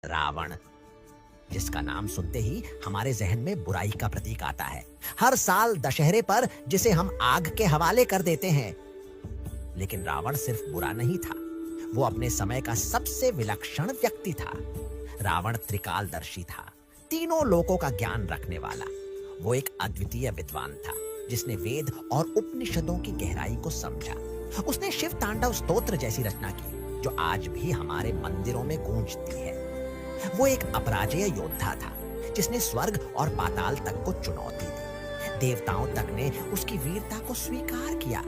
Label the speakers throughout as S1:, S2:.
S1: रावण, जिसका नाम सुनते ही हमारे जहन में बुराई का प्रतीक आता है। हर साल दशहरे पर जिसे हम आग के हवाले कर देते हैं। लेकिन रावण सिर्फ बुरा नहीं था, वो अपने समय का सबसे विलक्षण व्यक्ति था। रावण त्रिकालदर्शी था, तीनों लोकों का ज्ञान रखने वाला। वो एक अद्वितीय विद्वान था, जिसने वेद और उपनिषदों की गहराई को समझा। उसने शिव तांडव स्तोत्र जैसी रचना की, जो आज भी हमारे मंदिरों में गूंजती है। वो एक अपराजेय योद्धा था, जिसने स्वर्ग और पाताल तक को चुनौती दी। देवताओं तक ने उसकी वीरता को स्वीकार किया,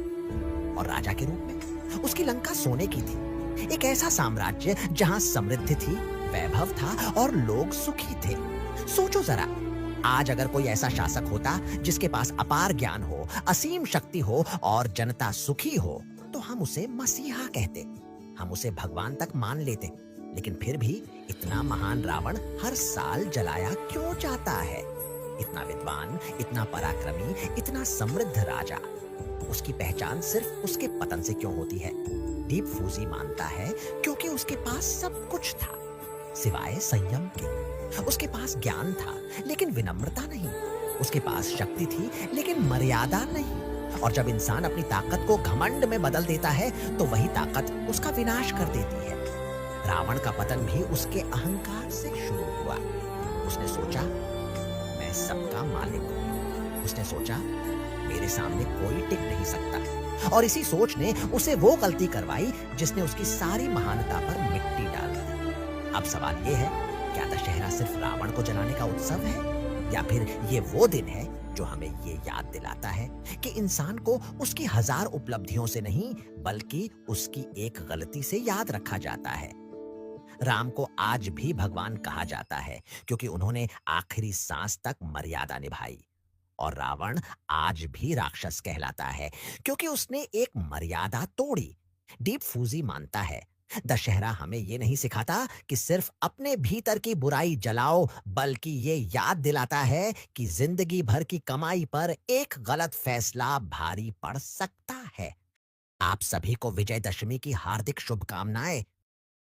S1: और राजा के रूप में उसकी लंका सोने की थी। एक ऐसा साम्राज्य जहां समृद्धि थी, वैभव था और लोग सुखी थे। सोचो जरा, आज अगर कोई ऐसा शासक होता जिसके पास अपार ज्ञान हो, असीम शक्ति हो और जनता सुखी हो, तो हम उसे मसीहा कहते, हम उसे भगवान तक मान लेते। लेकिन फिर भी इतना महान रावण हर साल जलाया क्यों जाता है? इतना विद्वान, इतना पराक्रमी, इतना समृद्ध राजा, उसकी पहचान सिर्फ उसके पतन से क्यों होती है? डीप फूजी मानता है क्योंकि उसके पास सब कुछ था सिवाय संयम के। उसके पास ज्ञान था लेकिन विनम्रता नहीं। उसके पास शक्ति थी लेकिन मर्यादा नहीं। और जब इंसान अपनी ताकत को घमंड में बदल देता है तो वही ताकत उसका विनाश कर देती है। रावण का पतन भी उसके अहंकार से शुरू हुआ। उसने सोचा, मैं सबका मालिक हूं। उसने सोचा, मेरे सामने कोई टिक नहीं सकता। और इसी सोच ने उसे वो गलती करवाई जिसने उसकी सारी महानता पर मिट्टी डाल दी। अब सवाल ये है, क्या दशहरा सिर्फ रावण को जलाने का उत्सव है, या फिर ये वो दिन है जो हमें ये याद दिलाता है कि इंसान को उसकी हजार उपलब्धियों से नहीं, बल्कि उसकी एक गलती से याद रखा जाता है। राम को आज भी भगवान कहा जाता है क्योंकि उन्होंने आखिरी सांस तक मर्यादा निभाई। और रावण आज भी राक्षस कहलाता है क्योंकि उसने एक मर्यादा तोड़ी। डीप फूजी मानता है, दशहरा हमें ये नहीं सिखाता कि सिर्फ अपने भीतर की बुराई जलाओ, बल्कि ये याद दिलाता है कि जिंदगी भर की कमाई पर एक गलत फैसला भारी पड़ सकता है। आप सभी को विजयदशमी की हार्दिक शुभकामनाएं।